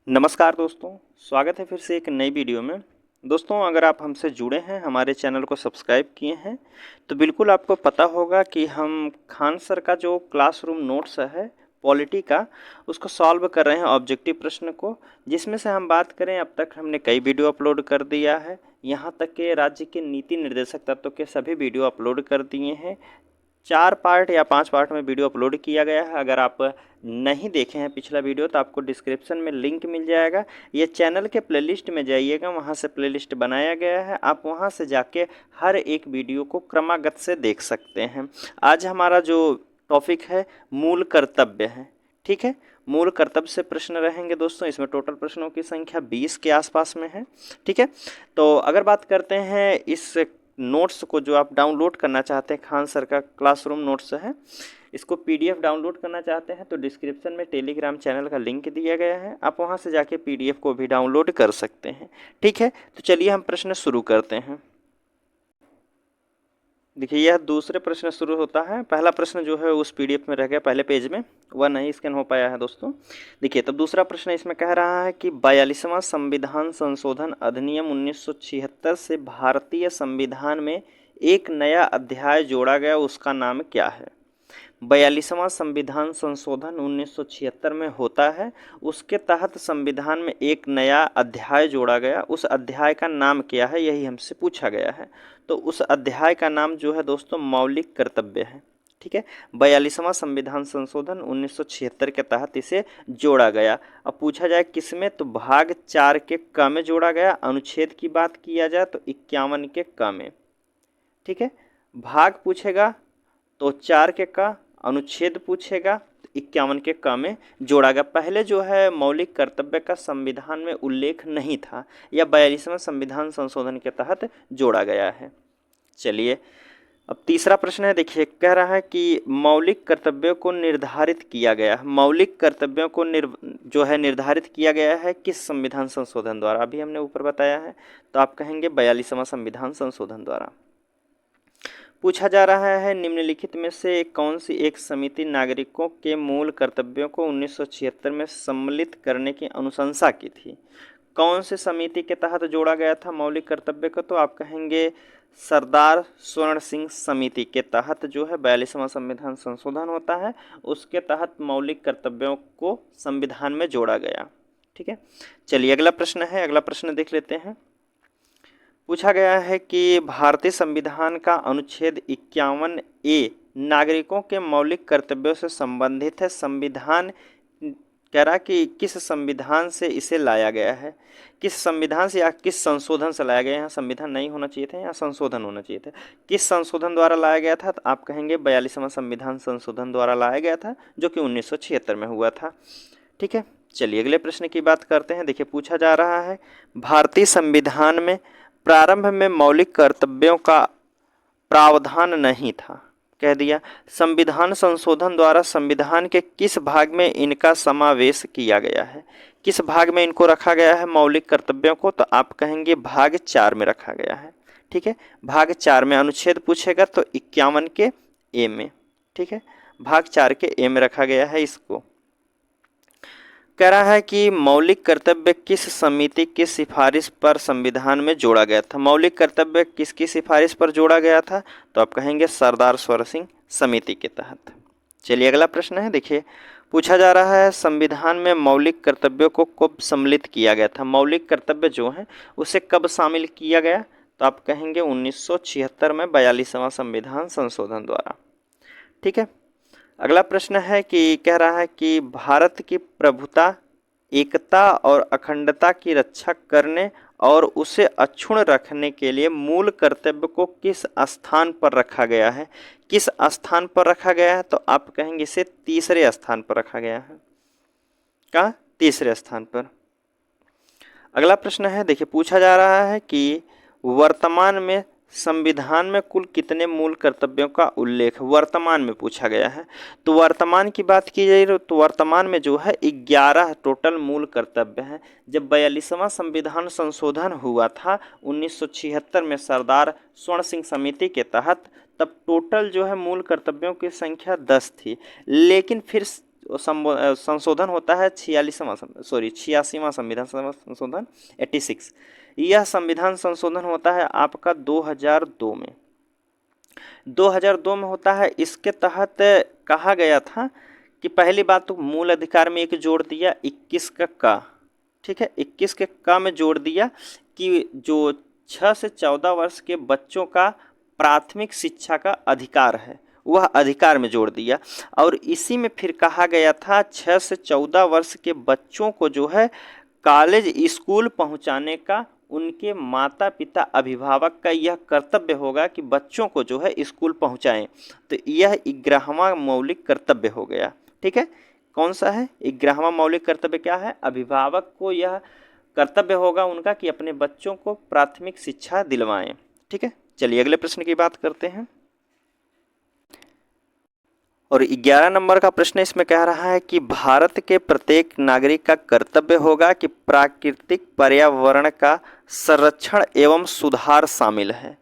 नमस्कार दोस्तों, स्वागत है फिर से एक नई वीडियो में। दोस्तों, अगर आप हमसे जुड़े हैं, हमारे चैनल को सब्सक्राइब किए हैं, तो बिल्कुल आपको पता होगा कि हम खान सर का जो क्लासरूम नोट्स है पॉलिटी का, उसको सॉल्व कर रहे हैं ऑब्जेक्टिव प्रश्न को, जिसमें से हम बात करें अब तक हमने कई वीडियो अपलोड कर दिया है। यहाँ तक के राज्य के नीति निर्देशक तत्वों के सभी वीडियो अपलोड कर दिए हैं। 4 पार्ट या 5 पार्ट में वीडियो अपलोड किया गया है। अगर आप नहीं देखे हैं पिछला वीडियो तो आपको डिस्क्रिप्शन में लिंक मिल जाएगा। ये चैनल के प्लेलिस्ट में जाइएगा, वहाँ से प्लेलिस्ट बनाया गया है, आप वहाँ से जाके हर एक वीडियो को क्रमागत से देख सकते हैं। आज हमारा जो टॉपिक है मूल कर्तव्य है, ठीक है। मूल कर्तव्य से प्रश्न रहेंगे दोस्तों। इसमें टोटल प्रश्नों की संख्या 20 के आसपास में है, ठीक है। तो अगर बात करते हैं इस नोट्स को जो आप डाउनलोड करना चाहते हैं, खान सर का क्लासरूम नोट्स है, इसको पीडीएफ डाउनलोड करना चाहते हैं तो डिस्क्रिप्शन में टेलीग्राम चैनल का लिंक दिया गया है, आप वहां से जाके पीडीएफ को भी डाउनलोड कर सकते हैं, ठीक है। तो चलिए हम प्रश्न शुरू करते हैं। देखिए, यह दूसरे प्रश्न शुरू होता है। पहला प्रश्न जो है उस पीडीएफ में रह गया, पहले पेज में वह नहीं स्कैन हो पाया है दोस्तों। देखिए, तो दूसरा प्रश्न इसमें कह रहा है कि 42वां संविधान संशोधन अधिनियम 1976 से भारतीय संविधान में एक नया अध्याय जोड़ा गया, उसका नाम क्या है। 42वां संविधान संशोधन 1976 में होता है, उसके तहत संविधान में एक नया अध्याय जोड़ा गया, उस अध्याय का नाम क्या है, यही हमसे पूछा गया है। तो उस अध्याय का नाम जो है दोस्तों मौलिक कर्तव्य है, ठीक है। 42वां संविधान संशोधन 1976 के तहत इसे जोड़ा गया। अब पूछा जाए किसमें, तो भाग 4 के क में जोड़ा गया। अनुच्छेद की बात किया जाए तो 51 के क में, ठीक है। भाग पूछेगा तो 4 के का, अनुच्छेद पूछेगा तो 51 के क में जोड़ा गया। पहले जो है मौलिक कर्तव्य का संविधान में उल्लेख नहीं था, यह 42वां संविधान संशोधन के तहत जोड़ा गया है। चलिए, अब तीसरा प्रश्न है। देखिए, कह रहा है कि मौलिक कर्तव्यों को निर्धारित किया गया। मौलिक कर्तव्यों को जो है निर्धारित किया गया है किस संविधान संशोधन द्वारा, अभी हमने ऊपर बताया है, तो आप कहेंगे 42वां संविधान संशोधन द्वारा। पूछा जा रहा है निम्नलिखित में से कौन सी एक समिति नागरिकों के मूल कर्तव्यों को 1976 में सम्मिलित करने की अनुशंसा की थी। कौन सी समिति के तहत जोड़ा गया था मौलिक कर्तव्य को, तो आप कहेंगे सरदार स्वर्ण सिंह समिति के तहत जो है 42वां संविधान संशोधन होता है, उसके तहत मौलिक कर्तव्यों को संविधान में जोड़ा गया, ठीक है। चलिए, अगला प्रश्न है, अगला प्रश्न देख लेते हैं। पूछा गया है कि भारतीय संविधान का अनुच्छेद 51A नागरिकों के मौलिक कर्तव्यों से संबंधित है। संविधान कह रहा कि किस संविधान से इसे लाया गया है, किस संविधान से या किस संशोधन से लाया गया है। यहाँ संविधान नहीं होना चाहिए था, यहाँ संशोधन होना चाहिए था। किस संशोधन द्वारा लाया गया था, तो आप कहेंगे 42वां संविधान संशोधन द्वारा लाया गया था, जो कि 1976 में हुआ था, ठीक है। चलिए, अगले प्रश्न की बात करते हैं। देखिए, पूछा जा रहा है भारतीय संविधान में प्रारंभ में मौलिक कर्तव्यों का प्रावधान नहीं था। कह दिया संविधान संशोधन द्वारा संविधान के किस भाग में इनका समावेश किया गया है, किस भाग में इनको रखा गया है मौलिक कर्तव्यों को, तो आप कहेंगे भाग 4 में रखा गया है, ठीक है। भाग 4 में अनुच्छेद पूछेगा तो 51 के ए में, ठीक है, भाग 4 के ए में रखा गया है इसको। कह रहा है कि मौलिक कर्तव्य किस समिति की सिफारिश पर संविधान में जोड़ा गया था। मौलिक कर्तव्य किसकी सिफारिश पर जोड़ा गया था, तो आप कहेंगे सरदार स्वर्ण सिंह समिति के तहत। चलिए, अगला प्रश्न है। देखिए, पूछा जा रहा है संविधान में मौलिक कर्तव्यों को कब सम्मिलित किया गया था। मौलिक कर्तव्य जो है उसे कब शामिल किया गया, तो आप कहेंगे 1976 में 42वां संविधान संशोधन द्वारा, ठीक है। अगला प्रश्न है कि कह रहा है कि भारत की प्रभुता, एकता और अखंडता की रक्षा करने और उसे अक्षुण्ण रखने के लिए मूल कर्तव्य को किस स्थान पर रखा गया है। किस स्थान पर रखा गया है, तो आप कहेंगे इसे तीसरे स्थान पर रखा गया है। कहाँ, तीसरे स्थान पर। अगला प्रश्न है। देखिए, पूछा जा रहा है कि वर्तमान में संविधान में कुल कितने मूल कर्तव्यों का उल्लेख वर्तमान में पूछा गया है। तो वर्तमान की बात की जाए तो वर्तमान में जो है 11 टोटल मूल कर्तव्य हैं। जब 42वां संविधान संशोधन हुआ था 1976 में सरदार स्वर्ण सिंह समिति के तहत, तब टोटल जो है मूल कर्तव्यों की संख्या 10 थी, लेकिन फिर संशोधन होता है 86वां संविधान संशोधन 86। यह संविधान संशोधन होता है आपका 2002 में, 2002 में होता है। इसके तहत कहा गया था कि पहली बात तो मूल अधिकार में एक जोड़ दिया 21 का, ठीक है, 21 के का में जोड़ दिया कि जो 6 से 14 वर्ष के बच्चों का प्राथमिक शिक्षा का अधिकार है, वह अधिकार में जोड़ दिया। और इसी में फिर कहा गया था 6 से 14 वर्ष के बच्चों को जो है कॉलेज स्कूल पहुंचाने का उनके माता पिता अभिभावक का यह कर्तव्य होगा कि बच्चों को जो है स्कूल पहुंचाएं। तो यह 11वां मौलिक कर्तव्य हो गया, ठीक है। कौन सा है 11वां मौलिक कर्तव्य? क्या है? अभिभावक को यह कर्तव्य होगा उनका कि अपने बच्चों को प्राथमिक शिक्षा दिलवाएं, ठीक है। चलिए अगले प्रश्न की बात करते हैं। और 11 नंबर का प्रश्न इसमें कह रहा है कि भारत के प्रत्येक नागरिक का कर्तव्य होगा कि प्राकृतिक पर्यावरण का संरक्षण एवं सुधार शामिल है।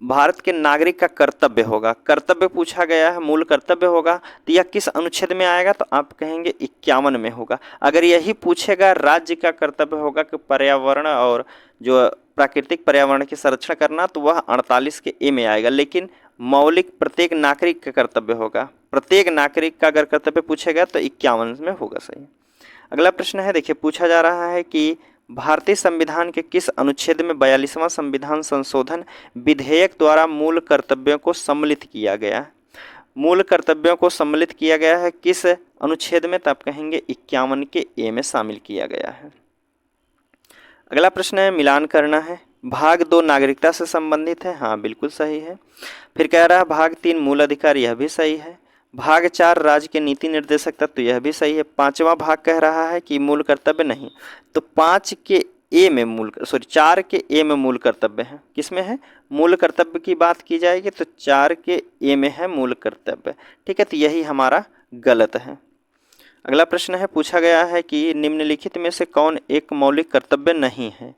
भारत के नागरिक का कर्तव्य होगा, कर्तव्य पूछा गया है, मूल कर्तव्य होगा, तो यह किस अनुच्छेद में आएगा? तो आप कहेंगे 51 में होगा। अगर यही पूछेगा राज्य का कर्तव्य होगा कि पर्यावरण और जो प्राकृतिक पर्यावरण के संरक्षण करना, तो वह 48 के ए में आएगा। लेकिन मौलिक प्रत्येक नागरिक का कर्तव्य होगा, प्रत्येक नागरिक का अगर कर्तव्य पूछेगा तो 51 में होगा सही। अगला प्रश्न है, देखिए पूछा जा रहा है कि भारतीय संविधान के किस अनुच्छेद में 42वां संविधान संशोधन विधेयक द्वारा मूल कर्तव्यों को सम्मिलित किया गया? मूल कर्तव्यों को सम्मिलित किया गया है किस अनुच्छेद में? तो आप कहेंगे 51 के ए में शामिल किया गया है। अगला प्रश्न है, मिलान करना है। भाग 2 नागरिकता से संबंधित है, हाँ बिल्कुल सही है। फिर कह रहा है भाग 3 मूल अधिकार, यह भी सही है। भाग 4 राज्य के नीति निर्देशक तत्व, यह भी सही है। 5वां भाग कह रहा है कि मूल कर्तव्य नहीं, तो 4 के ए में मूल कर्तव्य है। किसमें है? मूल कर्तव्य की बात की जाएगी तो 4 के ए में है मूल कर्तव्य, ठीक है, तो यही हमारा गलत है। अगला प्रश्न है, पूछा गया है कि निम्नलिखित में से कौन एक मौलिक कर्तव्य नहीं है?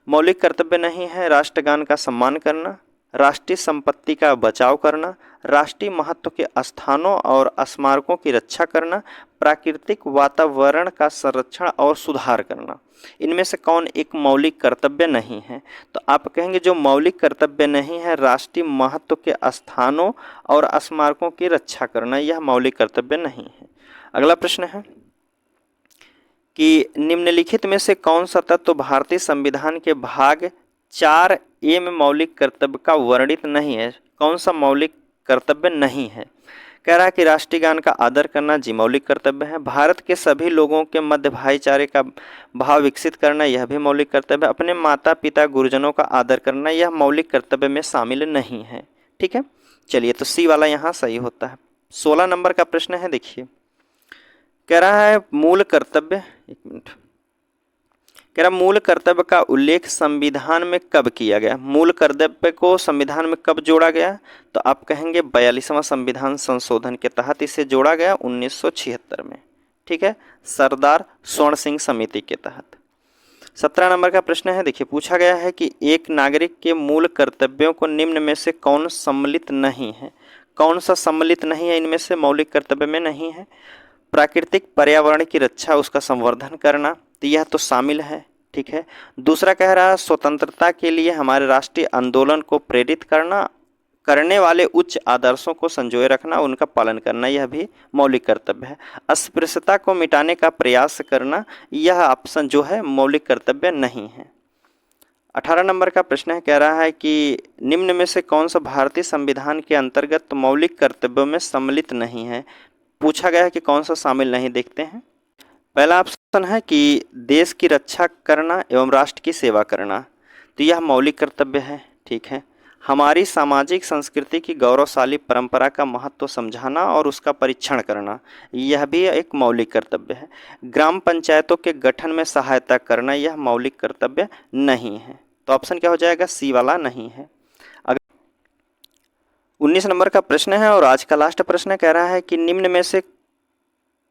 मौलिक कर्तव्य नहीं है राष्ट्रगान का सम्मान करना, राष्ट्रीय संपत्ति का बचाव करना, राष्ट्रीय महत्व के स्थानों और स्मारकों की रक्षा करना, प्राकृतिक वातावरण का संरक्षण और सुधार करना। इनमें से कौन एक मौलिक कर्तव्य नहीं है? तो आप कहेंगे जो मौलिक कर्तव्य नहीं है राष्ट्रीय महत्व के स्थानों और स्मारकों की रक्षा करना, यह मौलिक कर्तव्य नहीं है। अगला प्रश्न है कि निम्नलिखित में से कौन सा तत्व भारतीय संविधान के भाग 4 ए में मौलिक कर्तव्य का वर्णित नहीं है? कौन सा मौलिक कर्तव्य नहीं है? कह रहा है कि राष्ट्रीय गान का आदर करना, जी मौलिक कर्तव्य है। भारत के सभी लोगों के मध्य भाईचारे का भाव विकसित करना, यह भी मौलिक कर्तव्य है। अपने माता पिता गुरुजनों का आदर करना, यह मौलिक कर्तव्य में शामिल नहीं है, ठीक है। चलिए तो सी वाला यहाँ सही होता है। 16 नंबर का प्रश्न है, देखिए कह रहा है मूल कर्तव्य, एक मिनट, कह रहा मूल कर्तव्य का उल्लेख संविधान में कब किया गया? मूल कर्तव्य को संविधान में कब जोड़ा गया? तो आप कहेंगे 42वां संविधान संशोधन के तहत इसे जोड़ा गया 1976 में, ठीक है, सरदार स्वर्ण सिंह समिति के तहत। 17 नंबर का प्रश्न है, देखिए पूछा गया है कि एक नागरिक के मूल कर्तव्यों को निम्न में से कौन सम्मिलित नहीं है? कौन सा सम्मिलित नहीं है इनमें से? मौलिक कर्तव्य में नहीं है। प्राकृतिक पर्यावरण की रक्षा, उसका संवर्धन करना, तो यह तो शामिल है, ठीक है। दूसरा कह रहा है स्वतंत्रता के लिए हमारे राष्ट्रीय आंदोलन को प्रेरित करने वाले उच्च आदर्शों को संजोए रखना, उनका पालन करना, यह भी मौलिक कर्तव्य है। अस्पृश्यता को मिटाने का प्रयास करना, यह ऑप्शन जो है मौलिक कर्तव्य नहीं है। 18 नंबर का प्रश्न है, कह रहा है कि निम्न में से कौन सा भारतीय संविधान के अंतर्गत मौलिक कर्तव्यों में सम्मिलित नहीं है? पूछा गया है कि कौन सा शामिल नहीं, देखते हैं। पहला ऑप्शन है कि देश की रक्षा करना एवं राष्ट्र की सेवा करना, तो यह मौलिक कर्तव्य है, ठीक है। हमारी सामाजिक संस्कृति की गौरवशाली परंपरा का महत्व समझाना और उसका परीक्षण करना, यह भी एक मौलिक कर्तव्य है। ग्राम पंचायतों के गठन में सहायता करना, यह मौलिक कर्तव्य नहीं है। तो ऑप्शन क्या हो जाएगा? सी वाला नहीं है। 19 नंबर का प्रश्न है और आज का लास्ट प्रश्न कह रहा है कि निम्न में से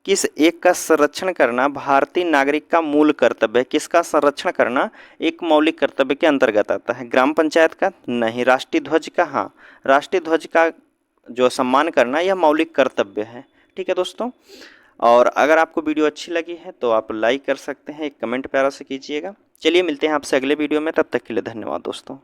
किस एक का संरक्षण करना भारतीय नागरिक का मूल कर्तव्य है? किसका संरक्षण करना एक मौलिक कर्तव्य के अंतर्गत आता है? ग्राम पंचायत का? नहीं। राष्ट्रीय ध्वज का? हाँ, राष्ट्रीय ध्वज का जो सम्मान करना यह मौलिक कर्तव्य है, ठीक है दोस्तों। और अगर आपको वीडियो अच्छी लगी है तो आप लाइक कर सकते हैं, एक कमेंट प्यारा से कीजिएगा। चलिए मिलते हैं आपसे अगले वीडियो में, तब तक के लिए धन्यवाद दोस्तों।